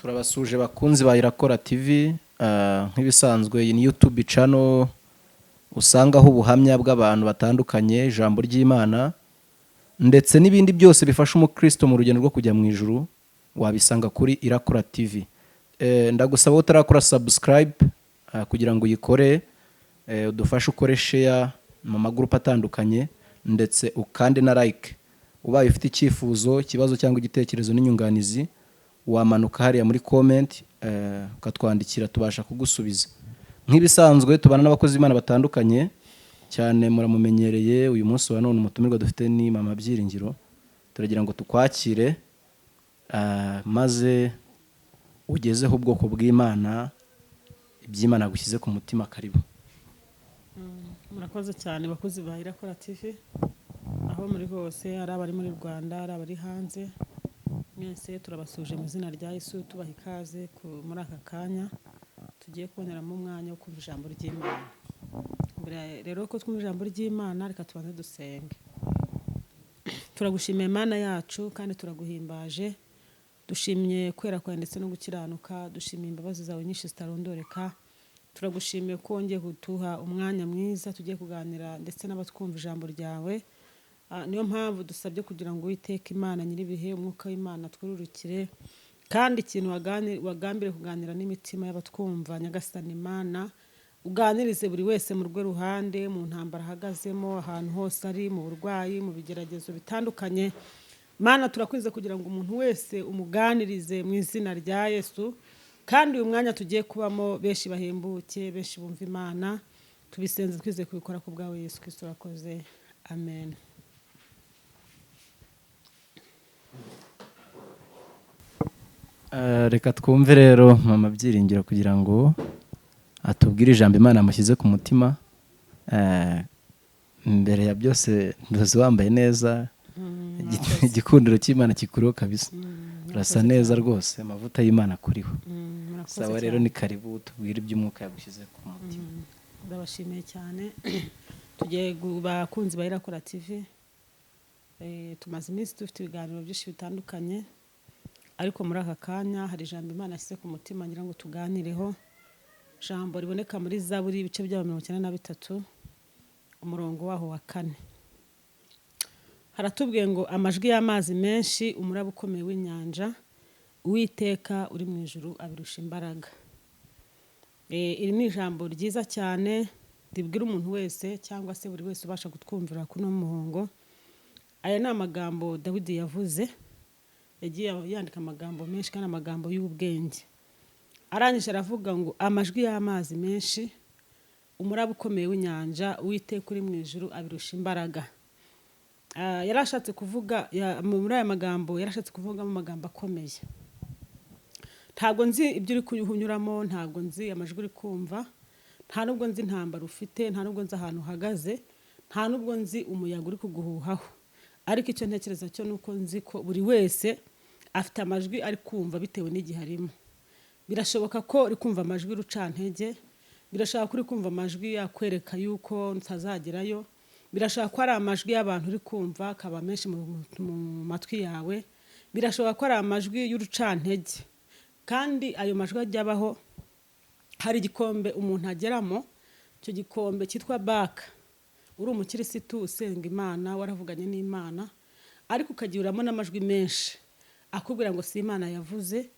turabasuje bakunzi ba Irakora TV nk'ibisanzwe iyi ni YouTube channel usangaho ubuhamya bw'abantu batandukanye ijambo ry'Imana ndetse n'ibindi byose bifasha umukristo mu rugendo rwo kujya mu ijuru wabisanga kuri Irakora TV. Ndagusaba utarakora subscribe kugira ngo uyikore udufashe ukore share mu magroup atandukanye ndetse ukande na like. Ubaye ufite icyifuzo kibazo cyangwa igitekerezo n'inyunganizi wamanuka hariya muri comment ukatwandikira tubasha kugusubiza. Nk'ibisanzwe tubana n'abakozi b'Imana batandukanye cyane muramumenyereye uyu munsi wa none umutumirwa dufite ni Mama Byiringiro. Turagira ngo tukwakire maze ugezeho ubwoko bw'Imana iby'Imana gushyize ku mutima karibu. Murakoze cyane bakozi ba Irakora TV aho muri hose ari abari muri Rwanda ari abari hanze mwese turabasuje mu izina rya Yesu tubaha ikaze muri aka kanya tugiye kuboneramo umwanya wo kumva ijambo ry'Imana. Rero ko twumva ijambo ry'Imana reka tubanze dusenge. Turagushimiye Mana yacu kandi turaguhimbaje, dushimye kwera kwawe ndetse no gukiranuka, dushimiye imbabazi zawe nyinshi zitarondoreka. Turagushimiye ko wongeye kuduha umwanya mwiza tugiye kuganira ndetse n'abatwumva ijambo ryawe. Niyo mpamvu dusabye kugira ngo Uwiteka Imana nyiribihe umwuka w'Imana twururukire kandi ikintu wagambire kuganira n'imitima y'abatwumva Nyagasani Imana uganirize buri wese mu rwe ruhande mu ntambara ahagazemo ahantu hose ari mu burwayi mu bigeragezo bitandukanye. Mana turakwiza kugira ngo umuntu wese umuganirize mu izina rya Yesu kandi uyu mwanya tugiye kubamo benshi bahembuke benshi bumva Imana tubisenze twize kubikora ku bwawe Yesu Kristo urakoze amen. Reka twumve rero Mama Byiringiro kugira ngo atubwire ijambo Imana amushyize ku mutima. Mbere ya byose ndoze wambaye neza igikundiro cy'Imana kikuriho kabisa. Urasa neza rwose amavuta y'Imana kuriho. Sawa rero ni karibu tubwire iby'umwuka yagushyize ku mutima. Ndabashimiye cyane. Tugiye bakunzi ba Irakora TV. Tumaze iminsi dufite ibiganiro byinshi bitandukanye ariko muri aka kanya hari ijambo Imana yashyize ku mutima ngira ngo tuganireho. Ijambo riboneka muri Zaburi ibice bya 93 umurongo waho wa 4. Haratubwiye ngo amajwi y'amazi menshi umuraba ukomeye w'inyanja Uwiteka uri mu ijuru abirusha imbaraga. Iri ni ijambo ryiza cyane ribwira umuntu wese cyangwa se buri wese ubasha gutwumvira kuno muhongo. Aya ni amagambo Dawidi yavuze, yagiye yandika amagambo menshi kandi amagambo y'ubwenge. Arangije aravuga ngo amajwi y'amazi menshi umuraba ukomeye w'inyanja Uwiteka uri mu ijuru abirusha imbaraga. Yarashatse kuvuga muri aya magambo yarashatse kuvuga mu magambo akomeye. Ntabwo nzi ibyo uri kunyuramo, ntabwo nzi amajwi uri kumva, nta nubwo nzi intambara ufite, nta nubwo nzi ahantu uhagaze, nta nubwo nzi umuyaga uri kuguhuhaho. Ariko icyo ntekereza cyo nuko nzi ko buri wese afite amajwi ari kumva bitewe n'igihe arimo. Birashoboka ko uri kumva amajwi rucantege, birashoboka ko uri kumva amajwi yakwereka yuko ntazagerayo, birashoboka ko ari amajwi y'abantu uri kumva akaba menshi mu matwi yawe, birashoboka ko ari amajwi y'urucantege. Kandi ayo majwi ajyabaho hari igikombe umuntu ageramo, icyo gikombe cyitwa baka. Uri umukirisitu usenga Imana waravuganye n'Imana ariko ukagiramo n'amajwi menshi akubwira ngo si Imana yavuze,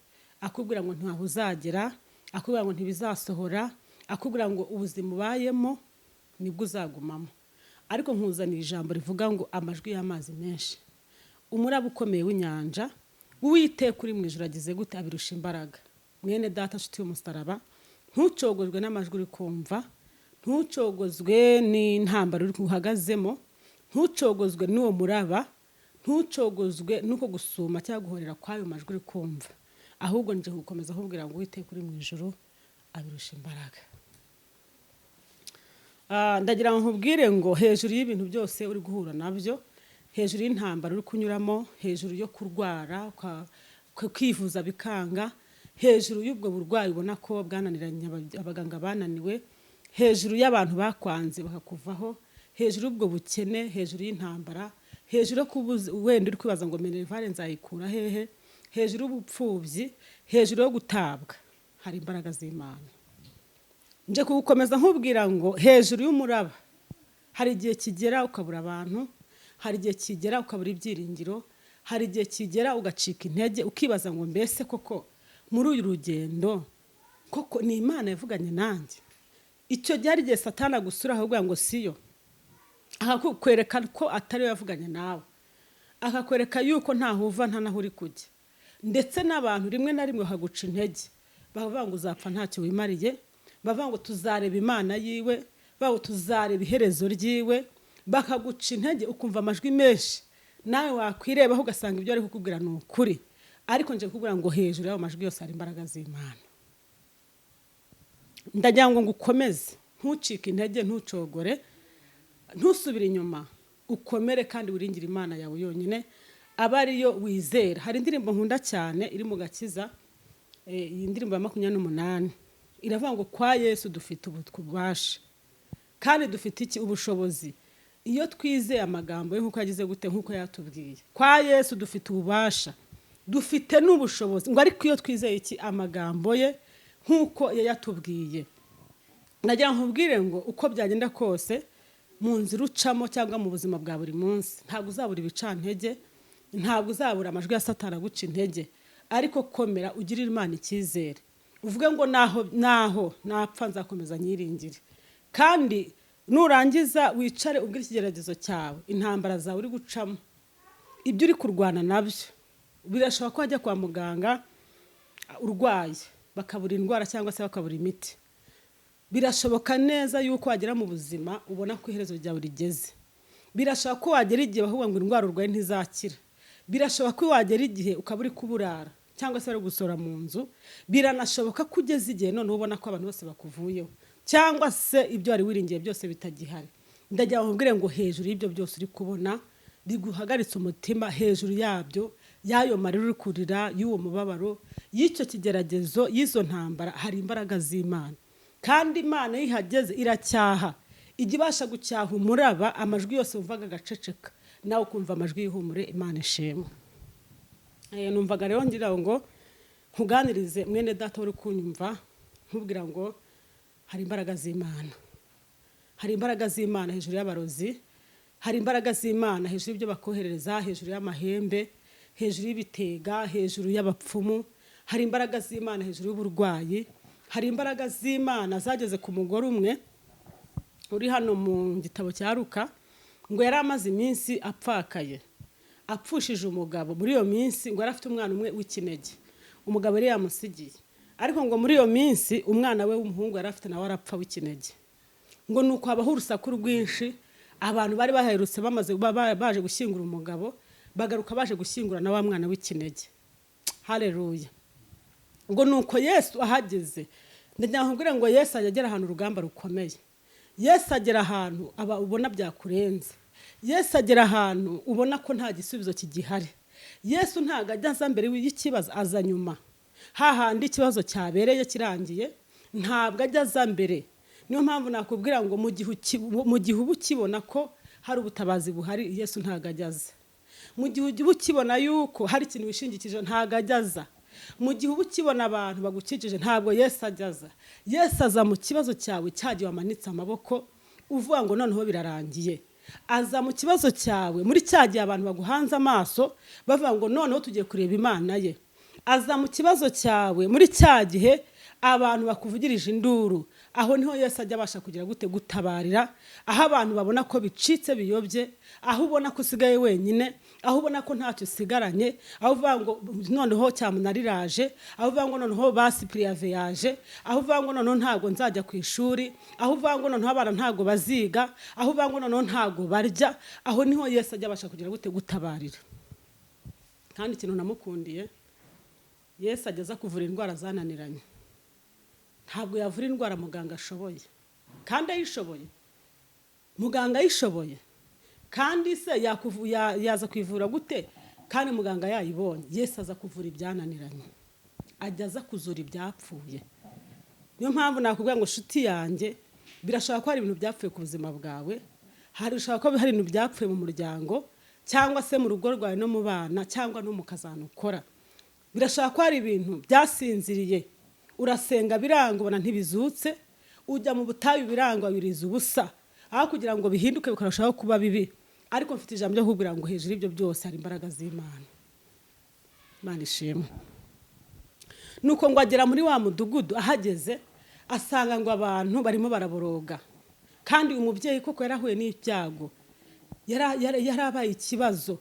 akubwira ngo ntaho uzagera, akubwira ngo ntibizasohora, akubwira ngo ubuzima ubayemo nibwo uzagumamo. Ariko nkuzaniye ijambo rivuga ngo amajwi y'amazi menshi umuraba ukomeye w'inyanja Uwiteka uri mu ijuru agize gute abirusha imbaraga. Mwene data nshuti y'umusaraba ntucogojwe n'amajwi uri kumva, ntucogozwe n'intambara uri kuhagazemo, ntucogozwe n'uwo muraba, ntucogozwe nuko gusuma cyangwa guhorera kwayo majwi uri kumva, ahubwo nje gukomeza kubwira ngo Uwiteka uri mu ijuru abirusha imbaraga. Ndagira ngo nkubwire ngo hejuru y'ibintu byose uri guhura nabyo, hejuru y'intambara uri kunyuramo, hejuru yo kurwara kwivuza bikanga, hejuru y'ubwo burwayi ubona ko bwananiranye abaganga bananiwe, hejuru y'abantu bakwanze bakakuvaho, hejuru y'ubwo bukene, hejuru y'intambara, hejuru yo wenda uri kwibaza ngo minerivare nzayikura hehe, hejuru y'ubupfubyi, hejuru yo gutabwa hari imbaraga z'Imana. Nje kugukomeza nkubwira ngo hejuru y'umuraba hari igihe kigera ukabura abantu, hari igihe kigera ukabura ibyiringiro, hari igihe kigera ugacika intege ukibaza ngo mbese koko muri uyu rugendo koko ni Imana yavuganye nanjye. Icyo byari igihe Satani agusura ahubwo ngo siyo, akakwereka ko atari yavuganye nawe, akakwereka yuko ntaho uva nta naho uri kujya. Ndetse n'abantu rimwe na rimwe haguca intege, bavuga ngo uzapfa ntacyo wimariye, bavuga ngo tuzareba Imana yiwe, bavuga ngo tuzareba iherezo ryiwe, bakaguca intege ukumva amajwi menshi, nawe wakwirebaho ugasanga ibyo ari kukubwira ni ukuri. Ariko nje kukubwira ngo hejuru y'ayo majwi yose hari imbaraga z'Imana. Ndagira ngo ngukomeze, ntucike intege, ntucogore, ntusubire inyuma, ukomere kandi wiringire Imana yawe yonyine, aba ariyo wizera. Hari indirimbo nkunda cyane iri mu Gakiza, iyi ndirimbo ya 28 iravuga ngo kwa Yesu dufite ububasha kandi dufite iki ubushobozi iyo twizeye amagambo ye nkuko yagize gute nkuko yatubwiye. Kwa Yesu dufite ububasha, dufite n'ubushobozi ngo ariko iyo twizeye iki amagambo ye nkuko yatubwiye. Nagira nkubwire ngo uko byagenda kose mu nzira ucamo cyangwa mu buzima bwa buri munsi ntabwo uzabura ibicantege, ntabwo uzabura amajwi ya Satani aguca intege, ariko komera ugirire Imana icyizere, uvuge ngo naho napfa nzakomeza nyiringire. Kandi nurangiza wicare ubwire ikigeragezo cyawe, intambara zawe uri gucamo, ibyo uri kurwana nabyo. Birashoboka ko wajya kwa muganga urwaye bakabura indwara cyangwa se bakabura imiti. Birashoboka neza yuko wagera mu buzima ubona ko iherezo ryawe rigeze. Birashoboka ko wagera igihe bavuga ngo indwara urwaye ntizakira. Birashoboka ko wagera igihe ukaburi kuburara cyangwa se ari gusora mu nzu. Biranashoboka ko ugeze igihe none ubona ko abantu bose bakuvuyeho cyangwa se ibyo wari wiringiye byose bitagihari. Ndagira nkubwire ngo hejuru y'ibyo byose uri kubona biguhagaritse umutima, hejuru yabyo yayo marira uri kurira, y'uwo mubabaro, y'icyo kigeragezo, y'izo ntambara hari imbaraga z'Imana. Kandi Imana yihageze iracyaha, igibasha gucyaha umuraba, amajwi yose uvaga gaceceka, nawe ukumva amajwi y'ihumure. Imana ishimwe. Numvaga rero ngira ngo nkuganirize mwene data uri kunyumva, nkubwira ngo hari imbaraga z'Imana. Hari imbaraga z'Imana hejuru y'abarozi, hari imbaraga z'Imana hejuru y'ibyo bakoherereza, hejuru y'amahembe, hejuru y'ibitega, hejuru y'abapfumu. Hari imbaraga z'Imana hejuru y'uburwayi. Hari imbaraga z'Imana zageze ku mugore umwe uri hano mu gitabo cya Luka, ngo yari amaze iminsi apfakaye, apfushije umugabo. Muri iyo minsi ngo yari afite umwana umwe w'ikinege, umugabo yari yamusigiye. Ariko ngo muri iyo minsi umwana we w'umuhungu yari afite nawe arapfa w'ikinege. Ngo nuko habaho urusaku rwinshi, abantu bari baherutse bamaze baje gushyingura umugabo, bagaruka baje gushyingura na wa mwana w'ikinege. Haleluya. Ngo nuko Yesu ahageze, ndagira nkubwire ngo Yesu agera ahantu urugamba rukomeye. Yesu agera ahantu aba ubona byakurenze. Yesu agera ahantu ubona ko nta gisubizo kigihari. Yesu ntago ajya mbere y'ikibazo, aza nyuma. Hahandi ikibazo cyabereye kirangiye, ntabwo ajya mbere. Niyo mpamvu nakubwira ngo mu gihe ubu ukibona ko hari ubutabazi buhari, Yesu ntago ajyaza. Mu gihe ubu ukibona yuko hari ikintu wishingikije, ntago ajyaza. Mu gihe ubu ukibona abantu bagukikije, ntabwo Yesu ajyaza. Yesu aza mu kibazo cyawe cyagiye wamanitse amaboko uvuga ngo noneho birarangiye. Aza mu kibazo cyawe muri cyagiye abantu baguhanze amaso bavuga ngo noneho tugiye kureba Imana ye. Aza mu kibazo cyawe muri cyagihe abantu bakuvugirije induru. Aho niho Yesu ajya abasha kugira gute gutabarira, aho abantu babona ko bicitse biyobye, aho ubona ko usigaye wenyine, aho ubona ko ntacyo usigaranye, aho uvuga ngo noneho cyamunariraje, aho uvuga ngo noneho basipiriyave yaje, aho uvuga ngo noneho ntago nzajya ku ishuri, aho uvuga ngo noneho abana ntago baziga, aho uvuga ngo noneho ntago barya. Aho niho Yesu ajya abasha kugira gute gutabarira. Kandi ikintu namukundiye, Yesu ageza kuvura indwara zananiranye. Ntabwo yavura indwara muganga ashoboye, kandi ayishoboye. Muganga ayishoboye, kandi se yaza kwivura gute kandi muganga yayibonye? Yesu aza kuvura ibyananiranye, ajya aza kuzura ibyapfuye. Niyo mpamvu nakubwira ngo shuti yanjye, birashobora ko hari ibintu byapfuye ku buzima bwawe, harashobora ko hari ibintu byapfuye mu muryango, cyangwa se mu rugo rwawe no mu bana, cyangwa no mu kazana ukora. birashaka ko hari ibintu byasinziriye urasenga biranga ubona ntibizutse, ujya mu butayu biranga wabiriza ubusa, aho kugira ngo bihinduke bikarushaho kuba bibi. Ariko mfite ijambo ryo kugira ngo hejuru y'ibyo byose hari imbaraga z'Imana. Imana ishimwe. Nuko ngo agera muri wa mudugudu, ahageze asanga ngo abantu barimo baraboroga, kandi uyu mubyeyi koko yarahuye n'ibyago, yarabaye ikibazo.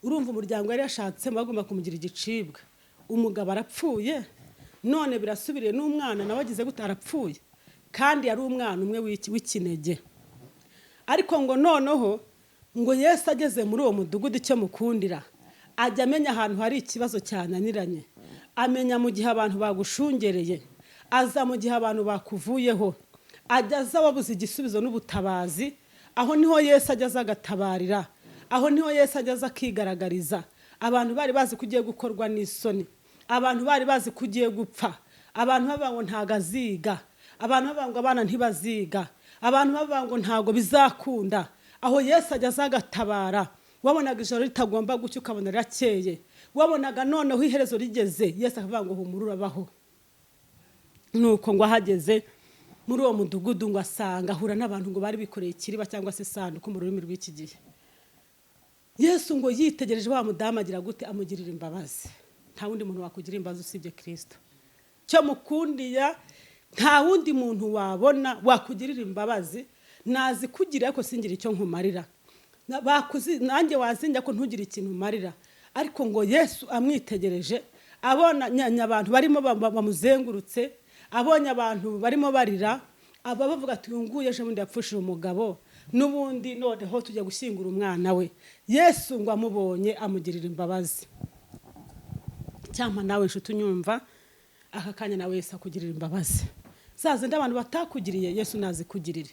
Urumva umuryango yari yashatse bagomba kumugira igicibwa. Umugabo arapfuye, none birasubiriye n'umwana nawe agize gute arapfuye, kandi yari umwana umwe w'ikinege. Ariko ngo noneho ngo Yesu ageze muri uwo mudugudu icyo mukundira, ajya amenya ahantu hari ikibazo cyananiranye, amenya mu gihe abantu bagushungereye, aza mu gihe abantu bakuvuyeho, ajya aza wabuze igisubizo n'ubutabazi. Aho niho Yesu ageze agatabarira, aho niho Yesu ageze akigaragariza. Abantu bari bazi ko ugiye gukorwa n'isoni, abantu bari bazi ko ugiye gupfa, abantu bavuga ngo ntago aziga, abantu bavuga ngo abana ntibaziga, abantu bavuga ngo ntago bizakunda. Aho Yesu ageze agatabara, wabonaga ijoro ritagomba gucya ukabona rirakeye, wabonaga noneho iherezo rigeze, Yesu akavuga ngo humura urabaho. Nuko ngo ahageze muri uwo mudugudu ngo asanga ahura n'abantu ngo bari bikoreye ikiriba cyangwa se isanduku mu rurimi rw'iki gihe. Yesu ngo yitegereje wa mudamu agira gute, amugirira imbabazi. Nta wundi muntu wakugira imbabazi usibye Kristo. Cyo mukundiya, nta wundi muntu wabona wakugirira imbabazi. Nazi kugira ariko singira icyo nkumarira, nanjye wazinjya ko ntugira ikintu umarira. Ariko ngo Yesu amwitegereje, abona abantu barimo bamuzengurutse, abonye abantu barimo barira, aba bavuga ati nguye ejo bundi yapfushije umugabo, n'ubundi noneho tujya gushyingura umwana we. Yesu ngo amubonye amugirira imbabazi. Cyampa nawe nshuti unyumva, aka kanya nawe Yesu akugirira imbabazi. Zazindi abantu batakugiriye Yesu nazikugirire,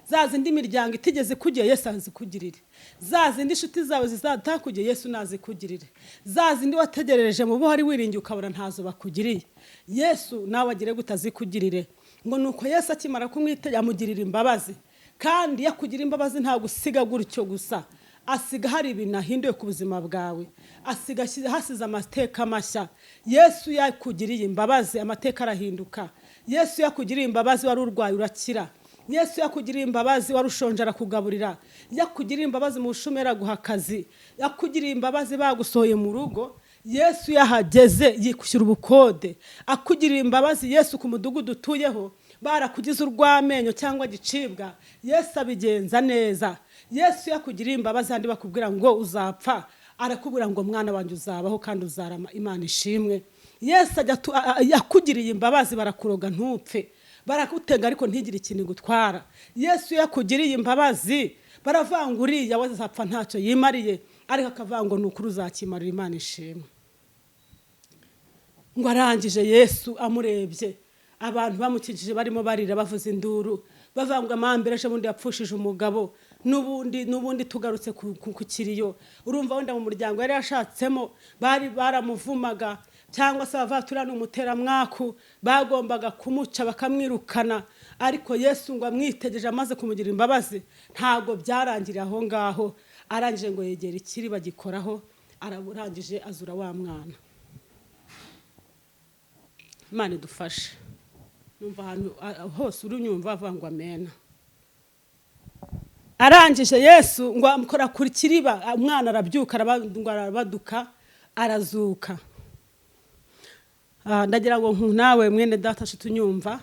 zazindi miryango itigeze kugira Yesu azikugirire, zazindi inshuti zawe zizatakugiye Yesu nazikugirire, zazindi wategerereje mu bo hari wiringiye ukabona ntazo bakugiriye, Yesu nawe agire gutazikugirire. Ngo nuko Yesu akimara kumwite yamugirira imbabazi, kandi yakugira imbabazi nta gusiga gutyo gusa, asiga hari ibintu ahinduye ku buzima bwawe, asiga hasize amateka mashya. Yesu yakugiriye imbabazi amateka arahinduka. Yesu yakugiriye imbabazi wari urwaye urakira. Yesu yakugiriye imbabazi warushonje arakugaburira. Yakugiriye imbabazi mu bushomera guha akazi. Yakugiriye imbabazi bagusohoye mu rugo, Yesu yahageze yikushyura ubukode. Akugiriye imbabazi Yesu ku mudugudu utuyeho barakugize urw'amenyo cyangwa gicibwa, Yesu abigenza neza. Yesu yakugiriye imbabazi handi bakubwira ngo uzapfa, arakubwira ngo mwana wanjye uzabaho kandi uzarama. Imana ishimwe. Yesu yakugiriye imbabazi barakuroga ntupfe, barakutega ariko ntigire ikintu gutwara. Yesu yakugiriye imbabazi baravanga uriya wazapfa ntacyo yimariye, ariko akavango n'ukuri uzakimarira. Imana ishimwe. Ngo arangije Yesu amurebye, abantu bamukikije barimo barira bavuza induru, bavanga amambere ejo bundi yapfushije umugabo, n'ubundi tugarutse ku kiriyo. Urumva wenda mu muryango yari yashatsemo baramuvumaga, cyangwa se abaturana umuteramwaku bagombaga kumuca bakamwirukana. Ariko Yesu ngo amwitegereje amaze kumugira imbabazi, ntago byarangiriye aho ngaho. Arangije ngo yegera ikiriba gikoraho, ararangije azura wa mwana. Imana idufashe. Numva ahantu hose urunyumva avuga ngo amena. Arangije Yesu ngo amukora kuri kiriba, umwana arabyuka arabaduka arazuka. Ndagira ngo nawe mwene data nshuti unyumva,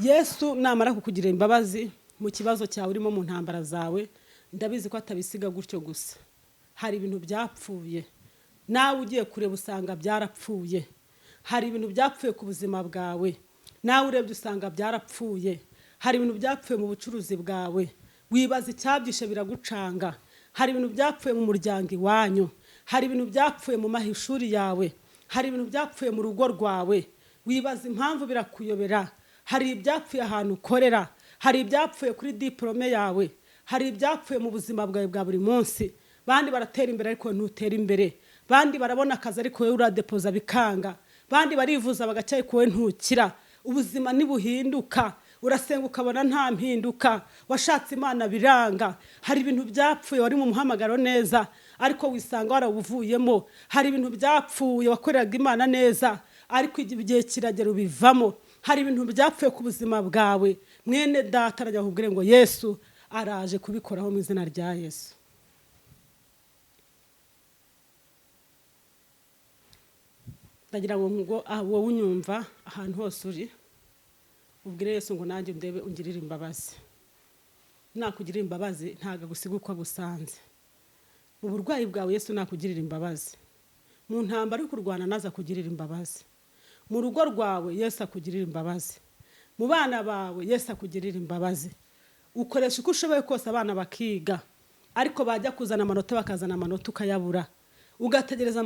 Yesu namara kukugira imbabazi mu kibazo cyawe urimo mu ntambara zawe, ndabizi ko atabisiga gutyo gusa. Hari ibintu byapfuye, nawe ugiye kureba usanga byarapfuye. Hari ibintu byapfuye ku buzima bwawe, nawe urebye usanga byarapfuye. Hari ibintu byapfuye mu bucuruzi bwawe, wibaza icyabyishe biragucanga. Hari ibintu byapfuye mu muryango iwanyu, hari ibintu byapfuye mu mahishuri yawe, hari ibintu byapfuye mu rugo rwawe, wibaza impamvu birakuyobera. Hari ibyapfuye ahantu ukorera, hari ibyapfuye kuri diplome yawe, hari ibyapfuye mu buzima bwawe bwa buri munsi. Bandi baratera imbere ariko ntutera imbere, bandi barabona akazi ariko wowe uradepoza bikanga, bandi barivuza bagacyaye kowe ntukira. Ubuzima nibuhinduka, urasenga ukabona nta mpinduka, washatse Imana biranga. Hari ibintu byapfuye wari mu muhamagaro neza, ariko wisanga warawuvuyemo. Hari ibintu byapfuye wakoreraga Imana neza ariko igihe kiragera ubivamo. Hari ibintu byapfuye ku buzima bwawe, mwene data arajya kubwira ngo Yesu araje kubikoraho mu izina rya Yesu. Ndagira ngo wowe unyumva ahantu hose uri ubwire Yesu ngo nanjye ndebe ungirire imbabazi. Nakugirira imbabazi ntaga gusiga uko gusanze. Mu burwayi bwawe Yesu nakugirira imbabazi. Mu ntambara uri kurwana naza kugirira imbabazi. Mu rugo rwawe Yesu akugirira imbabazi. Mu bana bawe Yesu akugirira imbabazi. Ukoresha uko ushoboye kose abana bakiga, ariko bajya kuzana amanota bakazana amanota ukayabura. Ugategereza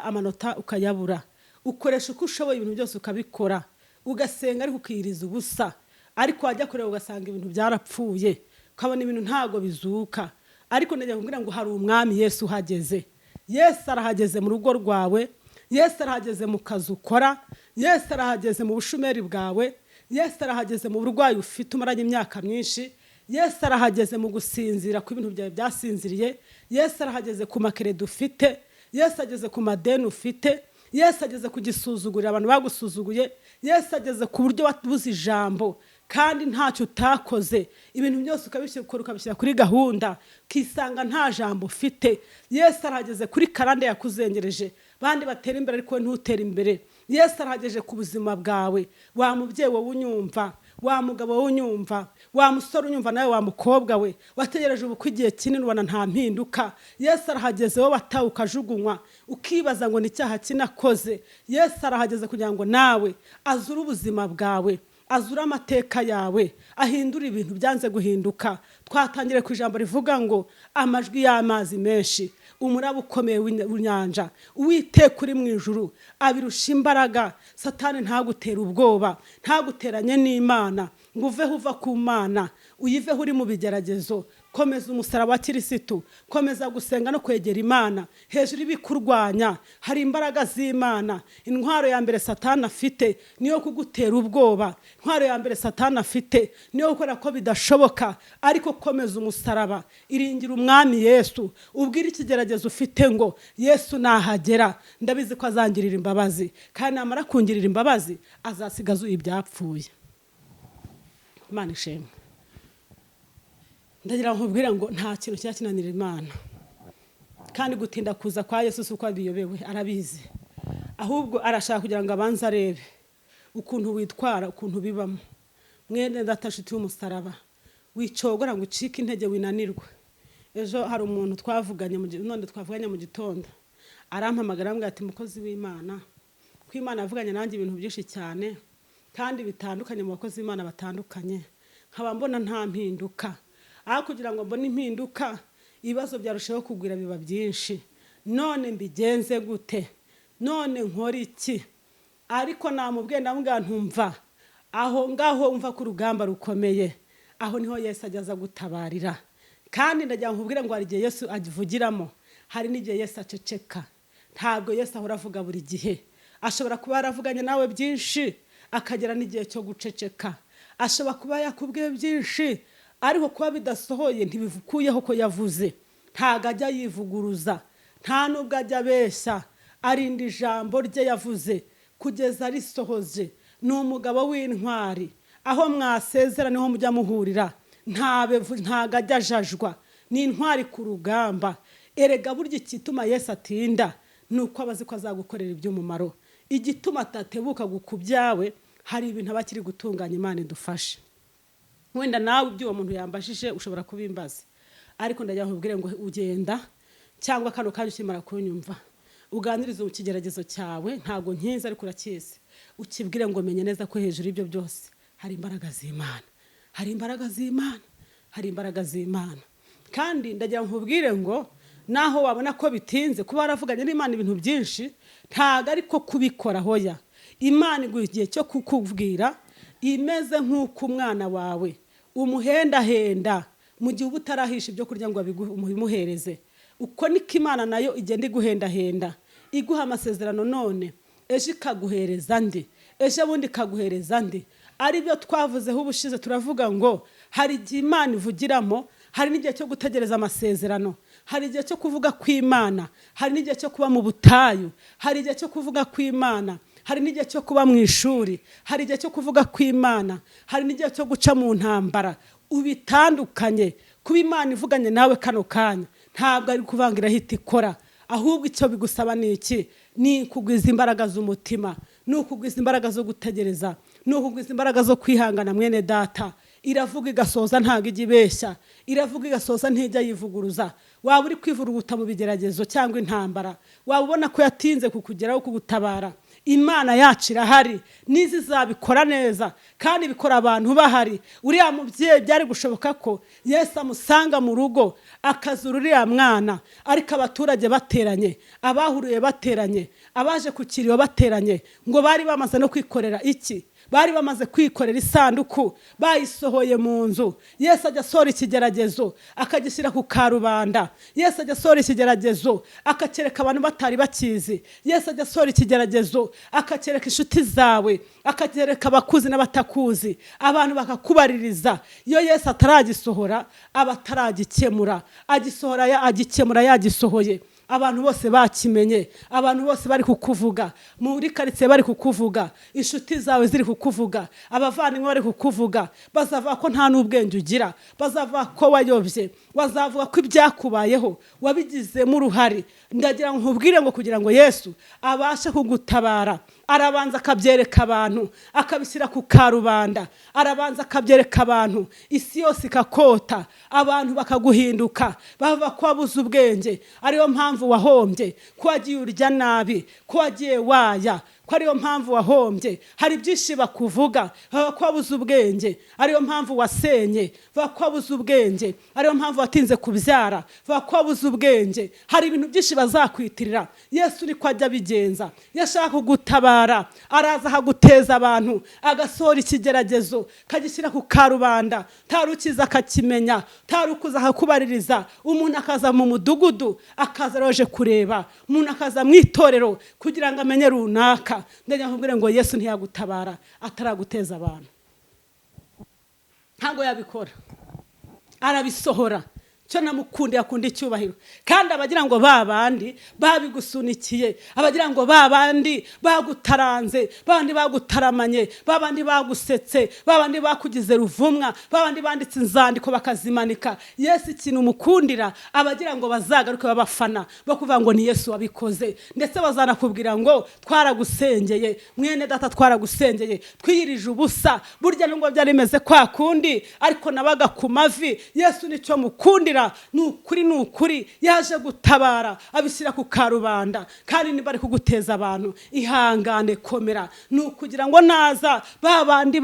amanota ukayabura. Ukoresha uko ushoboye ibintu byose ukabikora. Ugasenga ariko ukiriza ubusa, ariko wajya kureba ugasanga ibintu byarapfuye, ukabona ibintu ntago bizuka. Ariko ndagira kugira ngo hari umwami Yesu uhageze. Yesu arahageze mu rugo rwawe, Yesu arahageze mu kazi ukora, Yesu arahageze mu bushumeri bwawe, Yesu arahageze mu burwayi ufite umaranye imyaka myinshi, Yesu arahageze mu gusinzira ku bintu byawe byasinziriye, Yesu arahageze ku makerede ufite, Yesu ageze ku madeni ufite, Yesu ageze ku gisuzugurira abantu bagusuzuguye, Yesu ageze ku buryo wabuze ijambo kandi ntacyo utakoze, ibintu byose ukabishyira kuri gahunda, kisanga nta jambo ufite. Yesu arahageze kuri karande yakuzengereje, bandi batera imbere ariko ntutera imbere. Yesu arahageze ku buzima bwawe, wa mubyeyi wowe unyumva, wa mugabo wowe unyumva, wa musore unyumva nawe, wa mukobwa we wategereje ubukwe igihe kinini ubona nta mpinduka. Yesu arahageze wowe watawe ukajugunywa ukibaza ngo ni icyaha kinakoze. Yesu arahageze kugira ngo nawe azure ubuzima bwawe, azura amateka yawe, ahindura ibintu byanze guhinduka. Twatangire ku ijambo rivuga ngo amajwi y'amazi menshi, umuraba ukomeye w'inyanja, Uwiteka uri mu ijuru abirusha imbaraga. Satani ntagutera ubwoba, ntaguteranye n'Imana ngo uveho uva ku Mana, uyiveho uri mu bigeragezo. Komeza umusaraba wa Kirisitu, komeza gusenga no kwegera Imana. Hejuru ibikurwanya hari imbaraga z'Imana. Intwaro ya mbere Satani afite niyo kugutera ubwoba, intwaro ya mbere Satani afite niyo gukora ko bidashoboka. Ariko komeza umusaraba, iringira umwami Yesu, ubwire ikigeragezo ufite ngo Yesu nahagera ndabizi ko azangirira imbabazi, kandi namara kungirira imbabazi azasigaza ibyapfuye. Imana ishimwe. Ndagira ngo nkubwire ngo nta kintu cyakinanira Imana, kandi gutinda kuza kwa Yesu si uko abiyobewe, arabizi. Ahubwo arashaka kugira ngo abanze arebe ukuntu witwara, ukuntu bibamo. Mwene datashiti umusaraba, wicogora ngo ucike intege winanirwe. Ejo hari umuntu twavuganye mu gitondo, arampamagara ambwira ati mukozi w'Imana, ko Imana yavuganye nanjye ibintu byinshi cyane kandi bitandukanye mu bakozi b'Imana batandukanye, nkaba mbona nta mpinduka. Aho kugira ngo mbone impinduka ibibazo byarushaho kugwira biba byinshi. None mbigenze gute? None nkora iki? Ariko namubwiye ndamubwira ntumva, aho ngaho umva ku rugamba rukomeye, aho niho Yesu ajyaza gutabarira. Kandi ndagira nkubwire ngo hari igihe Yesu avugiramo, hari n'igihe Yesu aceceka. Ntabwo Yesu ahora avuga buri gihe. Ashobora kuba yaravuganye nawe byinshi akagera n'igihe cyo guceceka. Ashobora kuba yakubwiye byinshi ariko kuba bidasohoye ntibivukuyeho ko yavuze. Ntago ajya yivuguruza, nta nubwo ajya abeshya, arinda ijambo rye yavuze kugeza risohoje. Ni umugabo w'intwari, aho mwasezera niho mujya muhurira. Ntago ajya ajajwa, ni intwari ku rugamba. Erega burya igituma Yesu atinda ni uko abazi ko azagukorera iby'umumaro. Igituma atatebuka gukubyawe, hari ibintu aba akiri gutunganya. Imana idufashe. Wenda nawe ibyo uwo muntu yambashije ushobora kubimbaza, ariko ndagira nkubwire ngo ugenda cyangwa kano kandi ukimara kunyumva uganirize mu kigeragezo cyawe. Ntago nkinze ariko urakizi, ukibwire ngo menye neza ko hejuru y'ibyo byose hari imbaraga z'Imana, hari imbaraga z'Imana, hari imbaraga z'Imana. Kandi ndagira nkubwire ngo naho wabona ko bitinze kuba waravuganye n'Imana ibintu byinshi, ntago ariko kubikora hoya. Imana iguha igihe cyo kukubwira, imeze nk'uko umwana wawe umuhendahenda mu gihe uba utarahisha ibyo kurya ngo ubimuhereze. Uko niko Imana nayo igenda iguhendahenda, iguha amasezerano none, ejo ikaguhereza andi, ejo bundi ikaguhereza andi. Ari byo twavuzeho ubushize, turavuga ngo hari igihe Imana ivugiramo, hari n'igihe cyo gutegereza amasezerano, hari igihe cyo kuvuga kw'Imana, hari n'igihe cyo kuba mu butayu, hari igihe cyo kuvuga kw'Imana, hari n'igihe cyo kuba mu ishuri, hari igihe cyo kuvuga kw'Imana, hari n'igihe cyo guca mu ntambara. Ubitandukanye. Kuba Imana ivuganye nawe kano kanya ntabwo ari kuvangira hita ikora, ahubwo icyo bigusaba ni iki? Ni kugwiza imbaraga z'umutima, ni ukugwiza imbaraga zo gutegereza, ni ukugwiza imbaraga zo kwihangana. Mwene data, iravuga igasoza ntabwo ijya ibeshya, iravuga igasoza ntijya yivuguruza. Waba uri kwivuruguta mu bigeragezo cyangwa intambara, waba ubona ko yatinze kukugeraho kugutabara, Imana yacu irahari, nizi zabikora neza kandi bikora abantu bahari. Uriya mubyeyi byari gushoboka ko Yesu amusanga mu rugo akazura uriya mwana, ariko abaturage bateranye, abahuriye bateranye, abaje ku kiriyo bateranye, ngo bari bamaze no kwikorera iki? Bari bamaze kwikorera isanduku, bayisohoye mu nzu. Yesu ajya asohora ikigeragezo akagishyira ku karubanda. Yesu ajya asohora ikigeragezo akakereka abantu batari bakizi. Yesu ajya asohora ikigeragezo akakereka inshuti zawe, akakereka abakuzi n'abatakuzi, abantu bakakubaririza. Iyo Yesu ataragisohora aba ataragikemura, agisohora agikemura yagisohoye. Abantu bose bakimenye, abantu bose bari kukuvuga, muri karitsiye bari kukuvuga, inshuti zawe ziri kukuvuga, abavandimwe bari kukuvuga. Bazavuga ko nta n'ubwenge ugira, bazavuga ko wayobye, bazavuga ko ibyakubayeho wabigizemo uruhare. Ndagira ngo nkubwire ngo kugira ngo Yesu abashe kugutabara, arabanza akabyereka abantu, akabishyira ku karubanda, arabanza akabyereka abantu, isi yose ikakota, abantu bakaguhinduka, bava ko wabuze ubwenge, ariyo mpamvu wahombye, ko wagiye urya nabi, ko wagiye waya, ko ariyo mpamvu wahombye. Hari byinshi bakuvuga, ko wabuze ubwenge, ariyo mpamvu wasenye, ko wabuze ubwenge, ariyo mpamvu watinze kubyara, ko wabuze ubwenge. Hari ibintu byinshi bazakwitirira. Yesu niko ajya abigenza. Yashaka kugutabara, araza akaguteza abantu, agasohora ikigeragezo, kagishyira ku karubanda, tarukiza akakimenya, tarukuza akakubaririza. Umuntu akaza mu mudugudu, akaza roje kureba, umuntu akaza mu itorero kugira ngo amenye runaka. Ndajya nkubwire ngo Yesu ntiyagutabara ataraguteza abantu. Ntabwo yabikora, arabisohora. Cyo namukundiye akunda icyubahiro. Kandi abagira ngo babandi babigusunikiye, abagira ngo babandi bagutaranze, babandi bagutaramanye, babandi bagusetse, babandi bakugize ruvumwa, babandi banditse inzandiko bakazimanika. Yesu ikintu mukundira, abagira ngo bazagaruke babafana, bakuvuga ngo ni Yesu wabikoze. Ndetse bazanakubwira ngo twaragusengeye, mwene data twaragusengeye, twiyirije ubusa, burya nubwo byari bimeze kwa kundi, ariko nabaga ku mavi. Yesu nicyo mukundira. Nukuri yaje gutabara, abishyira ku karubanda. Kandi niba ari kuguteza abantu, ihangane, komera. Nukugira ngo naza babandi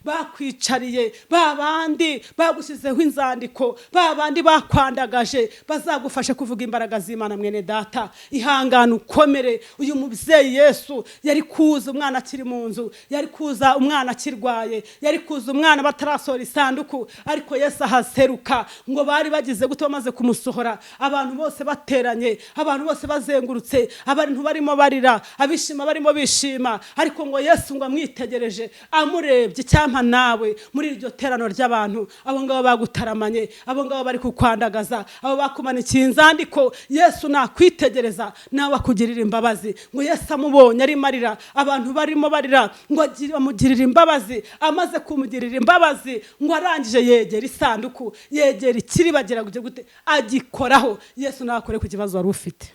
bakwicariye, babandi bagushyizeho inzandiko, babandi bakwandagaje, bazagufashe kuvuga imbaraga z'Imana. Mwene data, ihangane ukomere. Uyu mubyeyi Yesu yari kuza umwana akiri mu nzu, yari kuza umwana akirwaye, yari kuza umwana batarasohora isanduku, ariko Yesu ahaseruka. Ngo bari bagize gute bamaze kumusohora, abantu bose bateranye, abantu bose bazengurutse, abantu barimo barira, abishima barimo bishima. Ariko ngo Yesu ngo amwitegereje, amurebye, cyampa nawe muri iryo terano ry'abantu, abo ngabo bagutaramanye, abo ngabo bari kukwandagaza, abo bakumanikiye inzandiko, Yesu nakwitegereza nawe akugirira imbabazi. Ngo Yesu amubonye ari marira, abantu barimo barira, ngo amugirira imbabazi. Amaze kumugirira imbabazi, ngo arangije yegera isanduku, yegera ikiribagira gute, agikoraho. Yesu nakore ku kibazo wari ufite,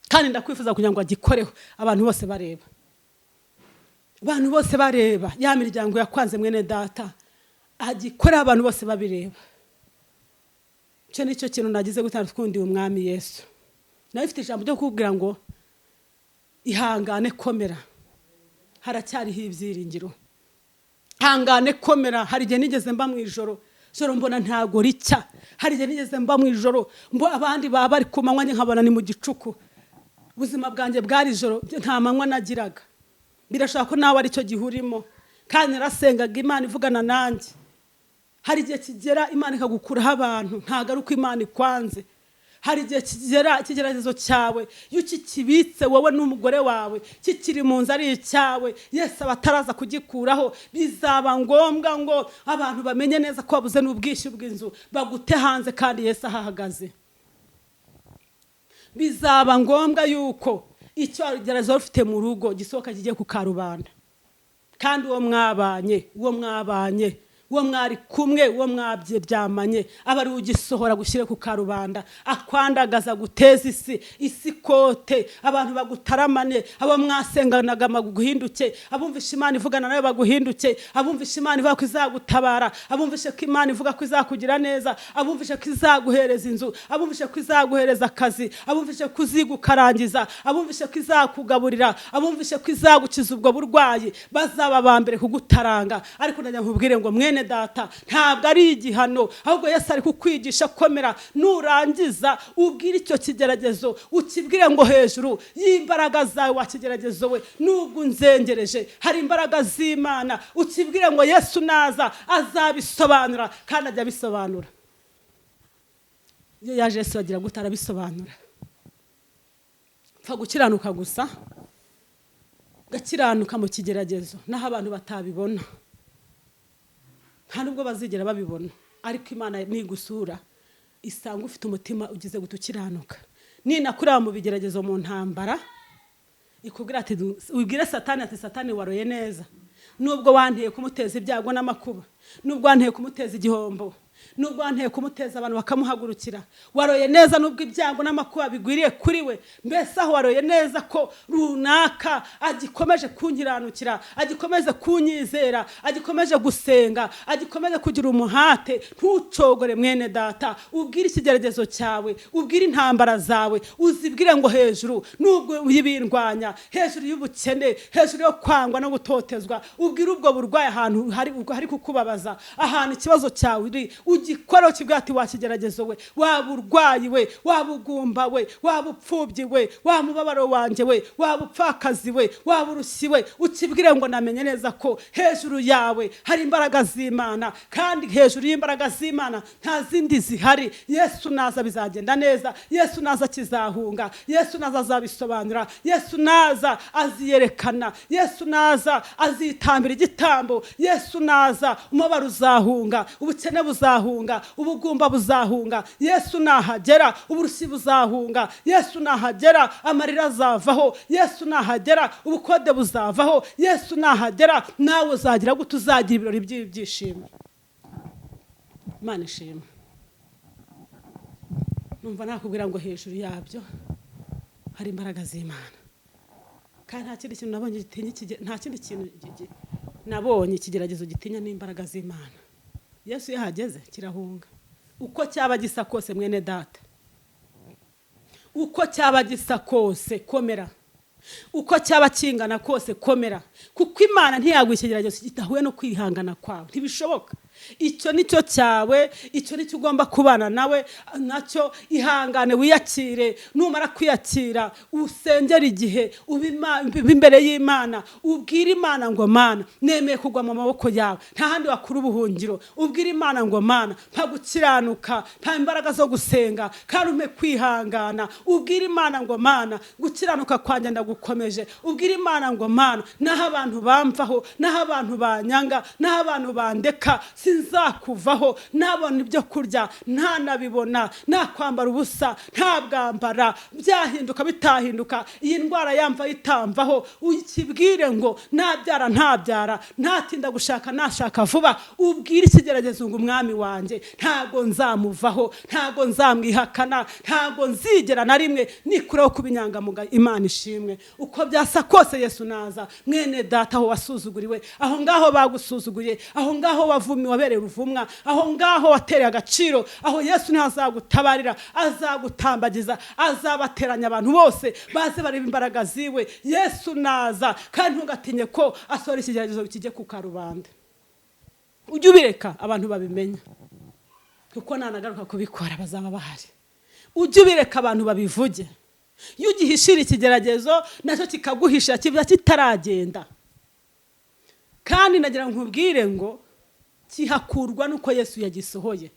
kandi ndakwifuza kugira ngo agikoreho abantu bose bareba, abantu bose bareba. Ya miryango yakwanze mwene data, agikoraho abantu bose babireba. Cyo nicyo kintu nagize gutanga tkundiye umwami Yesu. Nabifite ijambo ryo kubwira ngo ihangane, komera, haracyariho ibyiringiro. Hangane, komera. Hari igihe nigeze mba mu ijoro, joro mbona ntago ricya. Hari igihe nigeze mba mu ijoro, mbo abandi baba bari ku manywa, nkabona ni mu gicuku. Ubuzima bwanjye bwari ijoro, nta manywa nagiraga. Birashaka ko nawe ari cyo gihurimo, kandi narasengaga Imana ivugana nanjye. Hari igihe kigera Imana ikagukuraho abantu, ntago ari uko Imana ikwanze. hari igihe ikigeragezo cyawe iyo ukikibitse wowe n'umugore wawe kikiri mu nzu ari icyawe Yesu abataraza kugikuraho bizaba ngombwa ngo abantu bamenye neza ko wabuze n'ubwishyu bw'inzu bagute hanze kandi Yesu ahahagaze. Bizaba ngombwa yuko icyo gerageza ufite mu rugo gisohoka kigiye ku karubanda, kandi uwo mwabanye uwo mwari kumwe uwo mwabyiryamanye aba ari ugisohora gushyire ku karubanda, akwandagaza guteza isi kote, abantu bagutaramane, abo mwasenganaga maguhinduke, abumvisha Imana ivugana nawe baguhinduke, abumvisha Imana ivuga ko izagutabara, abumvisha ko Imana ivuga ko izakugira neza, abumvisha ko izaguhereza inzu, abumvisha ko izaguhereza akazi, abumvisha ko izigukarangiza, abumvisha ko izakugaburira, abumvisha ko izagukiza ubwo burwayi, bazaba bambere kugutaranga. Ariko najya nkubwire ngo mwene data, ntabwo ari igihano, ahubwo Yesu ari kukwigisha komera. Nurangiza ubwire icyo kigeragezo, ukibwire ngo hejuru y'imbaraga zawe wakigeragezo we nubwo unzengereje hari imbaraga z'Imana, ukibwire ngo Yesu naza azabisobanura kandi ajya abisobanura. Iyo yaje Yesu agira gutara bisobanura, pfa gukiranuka gusa, gakiranuka mu kigeragezo naho abantu batabibona, nta nubwo bazigera babibona, ariko Imana nigusura isanga ufite umutima ugize gutukiranuka. Ninakuraba mu bigeragezo mu ntambara ikubwira ati ubwire Satani ati Satani waroye neza, nubwo wanteye kumuteza ibyago n'amakuba, nubwo wanteye kumuteza igihombo, nubwo wanteye kumuteza abantu bakamuhagurukira, waroye neza nubwo ibyago n'amakuba bigwiriye kuri we. Mbese aho waroye neza ko runaka agikomeje kunkiranukira, agikomeze kunyizera, agikomeje gusenga, agikomeje kugira umuhate. Ntucogore mwene data, ubwire ikigeragezo cyawe, ubwire intambara zawe, uzibwire ngo hejuru nubwo yibindwanya, hejuru y'ubukene, hejuru yo kwangwa no gutotezwa, ubwire ubwo burwayi ahantu hari kukubabaza, ahantu ikibazo cyawe uri, ugikora ukibwira ati wakigeragezo we, waba urwayi we, waba ugumba we, waba upfubyi we, waba mubabaro wanjye we, waba upfakazi we, waba urushyi we, ukibwire ngo namenye neza ko hejuru yawe hari imbaraga z'Imana, kandi hejuru y'imbaraga z'Imana nta zindi zihari. Yesu naza bizagenda neza, Yesu naza kizahunga, Yesu naza azabisobanura, Yesu naza aziyerekana, Yesu naza azitambira igitambo, Yesu naza umubabaro uzahunga, ubukene buzahunga, ubugumba buzahunga, Yesu nahagera uburushyi buzahunga, Yesu nahagera amarira azavaho, Yesu nahagera ubukode buzavaho, Yesu nahagera nawe uzagira gute, uzagira ibirori by'ibyishimo. Imana ishimwe. Numva nakubwira ngo hejuru yabyo hari imbaraga z'Imana, kandi nta kindi kintu nabonye gitinya, nta kindi kintu nabonye ikigeragezo gitinya n'imbaraga z'Imana. Yesu yahageze kirahunga. Uko cyaba gisa kose mwene data, uko cyaba gisa kose komera, uko cyaba kingana kose komera, kuko Imana ntiyagwa ikigeragezo kitahuye no kwihangana kwawe, ntibishoboka. Icyo nicyo cyawe, icyo nicyo ugomba kubana nawe nacyo. Ihangane wiyakire, numara kwiyakira usengera igihe, imbere y'Imana, ubwire Imana ngo Mana nemeye kugwa mu maboko yawe, nta handi wakura ubuhungiro. Ubwire Imana ngo Mana mpa gukiranuka, mpa imbaraga zo gusenga, kandi umpe kwihangana. Ubwire Imana ngo Mana gukiranuka kwanjye ndagukomeje. Ubwire Imana ngo Mana naho abantu bamvaho, naho abantu banyanga, naho abantu bandeka, sinzakuvaho. Nabona ibyo kurya ntanabibona, nakwambara ubusa ntabwambara, byahinduka bitahinduka, iyi ndwara yamva itamvaho, ukibwire ngo nabyara ntabyara, ntatinda gushaka nashaka vuba. Ubwire ikigeragezo ngo umwami wanjye ntago nzamuvaho, ntago nzamwihakana, ntago nzigera na rimwe nikuraho kubinyangamuga. Imana ishimwe. Uko byasa kose Yesu naza. Mwene data aho wasuzuguriwe, aho ngaho bagusuzuguye, aho ngaho wavumwe wabereye uruvumwa, aho ngaho watereye agaciro, aho Yesu ntazagutabarira, azagutambagiza, azabateranya abantu bose baze bareba imbaraga ziwe. Yesu naza, kandi ntugatinye ko asora ikigeragezo kijye ku karubanda. Ujye ubireka abantu babimenya, kuko nanagaruka kubikora bazaba bahari. Ujye ubireka abantu babivuge. Iyo ugihishira ikigeragezo nacyo kikaguhisha kiba kitaragenda. Kandi nagira nkubwire ngo kihakurwa nuko Yesu yagisohoye.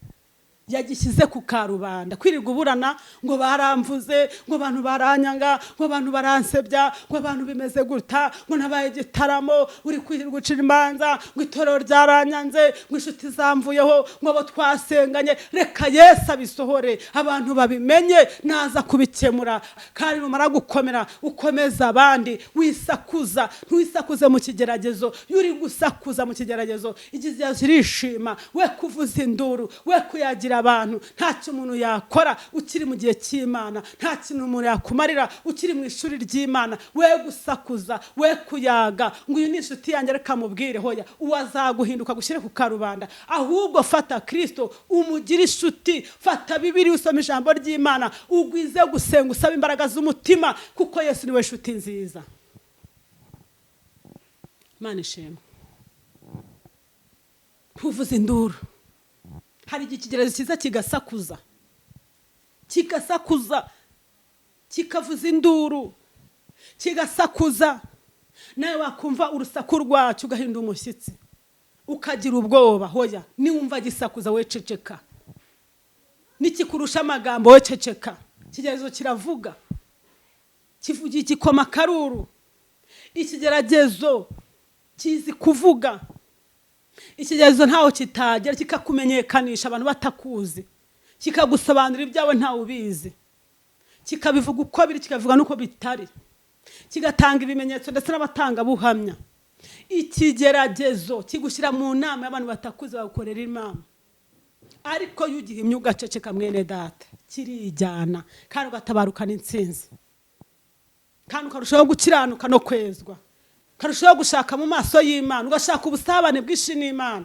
yagishyize ku karubanda. Kwirirwa uburana ngo baramvuze, ngo abantu baranyanga, ngo abantu baransebya, ngo abantu bimeze guta, ngo nabaye igitaramo, uri kwirirwa ucira imanza, ngo itorero ryaranyanze, ngo inshuti zamvuyeho, ngo abo twasenganye. Reka Yesu abisohore, abantu babimenye, naza kubikemura. Kandi numara gukomera ukomeza abandi, wisakuza, ntuwisakuze mu kigeragezo. Yuri gusakuza mu kigeragezo, igizya zirishima, we kuvuza induru, we kuyagira abantu. Ntacyo umuntu yakora ukiri mu gihe cy'Imana, nta kintu umuntu yakumarira ukiri mu ishuri ry'Imana. We gusakuza, we kuyaga ngo uyu ni inshuti yanjye reka mubwire, hoya uwazaguhinduka gushyire ku karubanda. Ahubwo fata Kristo umugire inshuti, fata Bibiliya usome ijambo ry'Imana, ugwize gusenga, usaba imbaraga z'umutima, kuko Yesu niwe nshuti nziza. Imana ishimwe. Ntuvuze induru. Hari ikigeragezo cyiza kigasakuza, kikavuza induru, kigasakuza. Nawe wakumva urusaku rwacyo ugahinda umushyitsi, ukagira ubwoba. Hoya niwumva gisakuza, we ceceka. Nikikurusha amagambo, we ceceka. Ikigeragezo kiravuga, kivugiye ikikoma karuru. Ikigeragezo kizi kuvuga. Ikigeragezo ntaho kitagera, kikakumenyekanisha abantu batakuzi, kikagusobanurira ibyawe ntawe ubizi, kikabivuga uko biri, kikavuga nuko bitari, kigatanga ibimenyetso ndetse n'abatanga buhamya. Ikigeragezo kigushyira mu nama y'abantu batakuzi, bagukorera inama. Ariko yugihimye ugaceceka, mwene data, kirijyana kandi ugatabarukana intsinzi, kandi ukarushaho gukiranuka no kwezwa, karushaho gushaka mu maso y'Imana, ugashaka ubusabane bw'ishi n'Imana.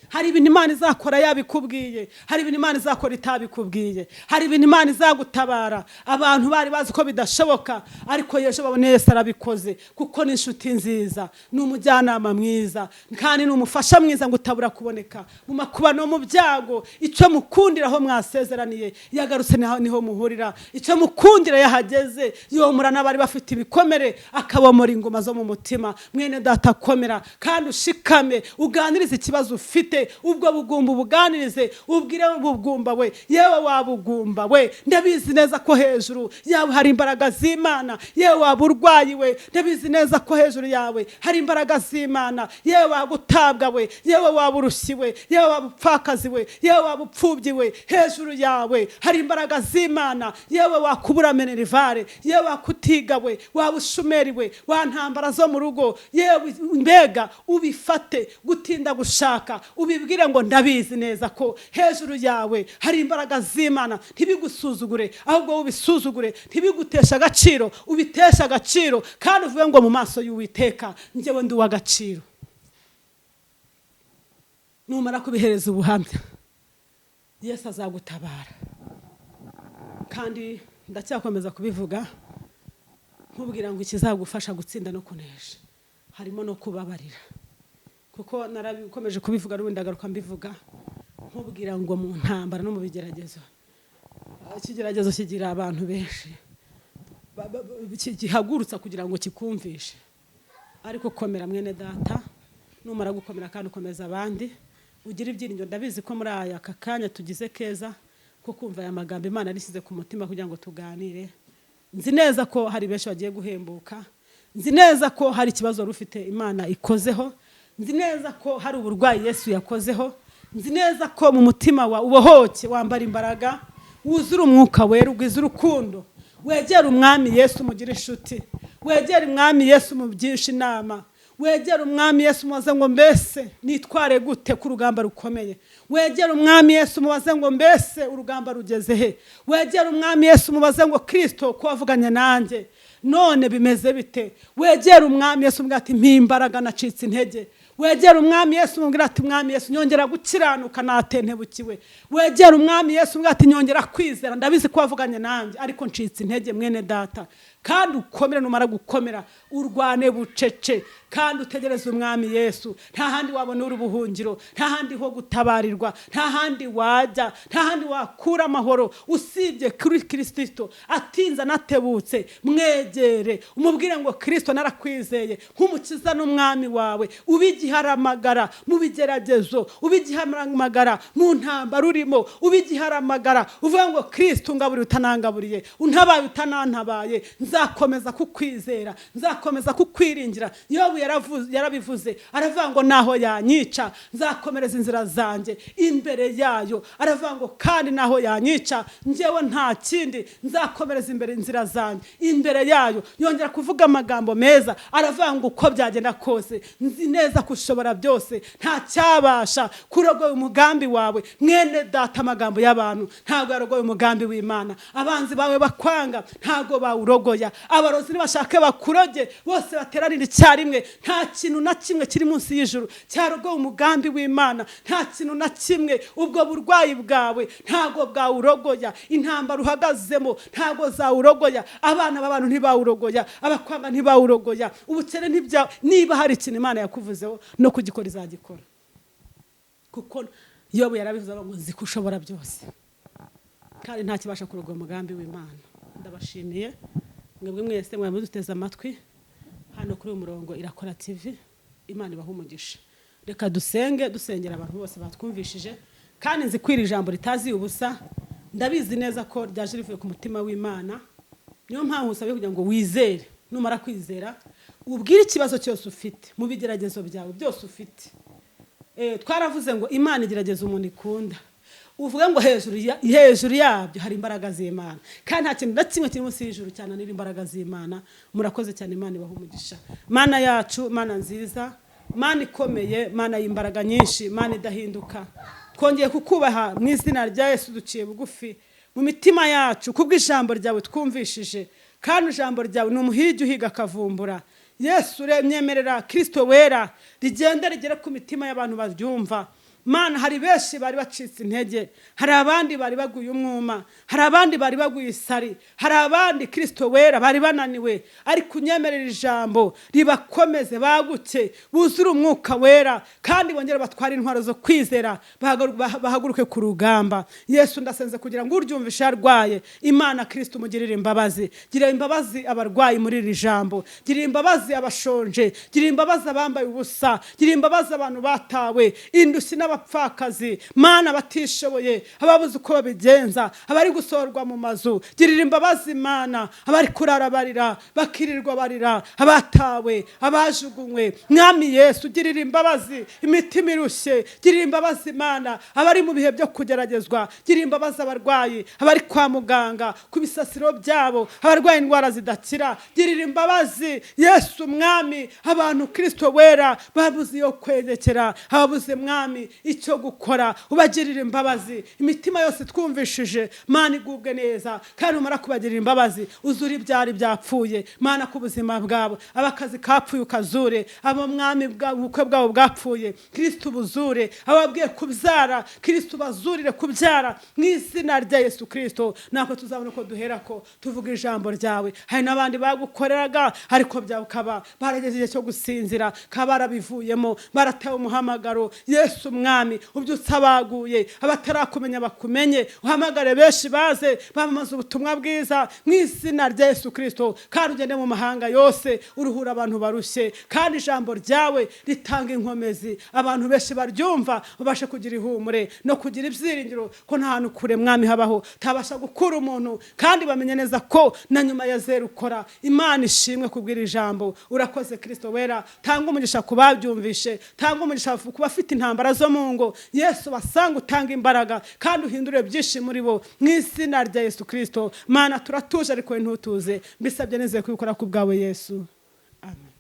Hari ibintu Imana izakora yabikubwiye, hari ibintu Imana izakora itabikubwiye, hari ibintu Imana izagutabara. Abantu bari bazi ko bidashoboka, ariko Yesu babone Yesu arabikoze, kuko ni inshuti nziza, ni umujyanama mwiza, kandi ni umufasha mwiza ngo utabura kuboneka mu makuba no mu byago. Icyo mukundira aho mwasezeraniye yagarutse niho muhurira. Icyo mukundira yahageze, yomura n'abari bafite ibikomere, akabomora ingoma zo mu mutima. Mwene data komera kandi ushikame, uganirize ikibazo ufite. Ubwo bugumba ubuganirize, ubwire ubugumba we, yewe wabugumba we, ndabizi neza ko hejuru yawe hari imbaraga z'Imana. Yewe waburwayi we, ndabizi neza ko hejuru yawe hari imbaraga z'Imana. Yewe wagutabwa we, yewe waburushyi we, yewe wabupfakazi we, yewe wabupfubyi we, hejuru yawe hari imbaraga z'Imana. Yewe wakubura menerivare, yewe wakutiga we, wabushumeri we, wantambara zo mu rugo, yewe mbega ubifate, gutinda gushaka, ubibwire ngo ndabizi neza ko hejuru yawe hari imbaraga z'Imana. Ntibigusuzugure, ahubwo ubisuzugure. Ntibigutesha agaciro, ubitesha agaciro, kandi uvuge ngo mu maso y'Uwiteka njyewe ndi uw'agaciro. Numara kubihereza ubuhamya, Yesu azagutabara. Kandi ndacyakomeza kubivuga, nkubwira ngo ikizagufasha gutsinda no kunesha harimo no kubabarira, kuko narabikomeje kubivuga n'ubundi ndagaruka mbivuga. Nkubwira ngo mu ntambara no mu bigeragezo, ikigeragezo kigira abantu benshi, gihagurutsa kugira ngo kikumvishe. Ariko komera mwene data, numara gukomera kandi ukomeza abandi, ugira ibyiringiro. Ndabizi ko muri aya kakanya tugize keza ko kumva aya magambo Imana arisize ku mutima kugira ngo tuganire. Nzi neza ko hari benshi bagiye guhembuka, nzi neza ko hari ikibazo rufite Imana ikozeho, nzi neza ko hari uburwayi Yesu yakozeho, nzi neza ko mu mutima wa ubohoke, wambara imbaraga, wuzura umwuka wera, ugwiza urukundo. Wegera umwami Yesu mugire inshuti, wegera umwami Yesu mubyisha inama, wegera umwami Yesu mubaze ngo mbese nitware gute ku rugamba rukomeye. Wegera umwami Yesu mubaze ngo mbese urugamba rugeze he. Wegera umwami Yesu mubaze ngo Kristo ko wavuganye nanjye none bimeze bite. Wegera umwami Yesu mubwira ati mpimbaraga nacitse intege. Wegera umwami Yesu mubwira ati mwami Yesu nyongera gukiranuka natentebukiwe. Wegera umwami Yesu mubwira ati nyongera kwizera, ndabizi ko wavuganye nanjye ariko ncitse intege mwene data. Kandi ukomere, numara gukomera urwane bucece kandi utegereze umwami Yesu. Nta handi wabona urubuhungiro, nta handi ho gutabarirwa, nta handi wajya, nta handi wakura amahoro usibye kuri Kristo. Atinza natebutse mwegere mwegere umubwire ngo Kristo narakwizeye nk'umukiza n'umwami wawe, ubigiharamagara mu bigeragezo, ubigiharamagara mu ntambara urimo, ubigiharamagara uvuga ngo Kristo ungaburiye utanangaburiye, untabaye utanantabaye, nzakomeza kukwizera, nzakomeza kukwiringira. Yobu yarabivuze aravuga ngo naho yanyica nzakomereza inzira zanjye imbere yayo, aravuga ngo kandi naho yanyica njyewe nta kindi nzakomereza imbere inzira zanjye imbere yayo. Yongera kuvuga amagambo meza aravuga ngo uko byagenda kose nzi neza kushobora byose, nta cyabasha kurogoya umugambi wawe. Mwene data, amagambo y'abantu ntabwo yarogoye umugambi w'Imana. Abanzi bawe bakwanga ntabwo bawurogoya, abarozi nibashake bakuroge bose bateranira icyarimwe, nta kintu na kimwe kiri munsi y'ijuru cyarogoye umugambi w'Imana, nta kintu na kimwe. Ubwo burwayi bwawe ntabwo bwawurogoya, intambara uhagazemo ntabwo zawurogoya, abana b'abantu ntibawurogoya, abakwanga ntibawurogoya, ubukene ntibya. Niba hari ikintu Imana yakuvuzeho no kugikora izagikora, kuko Yobu yarabivuze ngo nzi ko ushobora byose kandi nta kibasha kurogoya umugambi w'Imana. Ndabashimiye mwebwe mwese mwamuduteze amatwi hano kuri uyu murongo Irakora TV. Imana ibahe umugisha. Reka dusenge, dusengera abantu bose batwumvishije, kandi nzi kwira ijambo ritazi ubusa. Ndabizi neza ko ryaje rivuye ku mutima w'Imana. Niyo mpamvu usabe kugira ngo wizere, numara kwizera ubwire ikibazo cyose ufite mu bigeragezo byawe byose ufite. Twaravuze ngo Imana igerageza umuntu ikunda, uvuga ngo hejuru yabyo hari imbaraga z'Imana, kandi nta kintu na kimwe kiri munsi y'ijuru cyane n'iri imbaraga z'Imana. Murakoze cyane, Imana ibahe umugisha. Mana yacu, Mana nziza, Mana ikomeye, Mana y'imbaraga nyinshi, Mana idahinduka, twongeye kukubaha mu izina rya Yesu. Duciye bugufi mu mitima yacu kubw'ijambo ryawe twumvishije, kandi ijambo ryawe ni umuhigi uhiga akavumbura. Yesu remyemerera Kristo wera rigenda rigera ku mitima y'abantu baryumva. Mana, hari benshi bari bacitse intege, hari abandi bari baguye umwuma, hari abandi bari baguye isari, hari abandi Kristo wera bari bananiwe, ariko unyemerera ijambo ribakomeze, baguke, buzure umwuka wera, kandi bongere batware intwaro zo kwizera, bahaguruke ku rugamba. Yesu, ndasenze kugira ngo uryumvishe arwaye, Imana Kristo umugirire imbabazi. Girira imbabazi abarwayi muri iri jambo, girira imbabazi abashonje, girira imbabazi abambaye ubusa, girira imbabazi abantu batawe, indushyi n'abapfakazi, Mana batishoboye, ababuze uko babigenza, abari gusorwa mu mazu. Girira imbabazi Mana abari kurara barira, bakirirwa barira, abatawe, abajugunywe. Mwami Yesu, girira imbabazi imitima irushye, girira imbabazi Mana abari mu bihe byo kugeragezwa, girira imbabazi abarwayi, abari kwa muganga ku bisasiro byabo, abarwaye indwara zidakira. Girira imbabazi Yesu Mwami abantu Kristo wera babuze iyo kwegekera, ababuze Mwami icyo gukora, ubagirira imbabazi. Imitima yose twumvishije Mana igubwe neza, kandi umara kubagirira imbabazi uzuri ibyari byapfuye Mana ku buzima bwabo. Abakazi kapfuye ukazure, abo Mwami ubukwe bwabo bwapfuye Kristo buzure, ababwiye kubyara Kristo bazurire kubyara mu izina rya Yesu Kristo. Nako tuzabona ko duhera ko tuvuga ijambo ryawe. Hari n'abandi bagukoreraga ariko byakaba barageze igihe cyo gusinzira, kabarabivuyemo, baratewe umuhamagaro. Yesu Mwami ubyutse abaguye, abatarakumenya bakumenye, uhamagare benshi baze bamamaza ubutumwa bwiza mu izina rya Yesu Kristo. Kandi ugende mu mahanga yose uruhura abantu barushye, kandi ijambo ryawe ritanga inkomezi, abantu benshi baryumva babashe kugira ihumure no kugira ibyiringiro ko nta hantu kure Mwami habaho tabasha gukura umuntu, kandi bamenye neza ko na nyuma ya zero ukora. Imana ishimwe kubwira ijambo. Urakoze Kristo wera, tanga umugisha kubabyumvishe, tanga umugisha kubafite intambara zo mu ngo. Yesu basanga utanga imbaraga, kandi uhindure byinshi muri bo mu izina rya Yesu Kristo. Mana turatuje ariko ntutuze, mbisabye neze kubikora ku bwawe Yesu. Amen.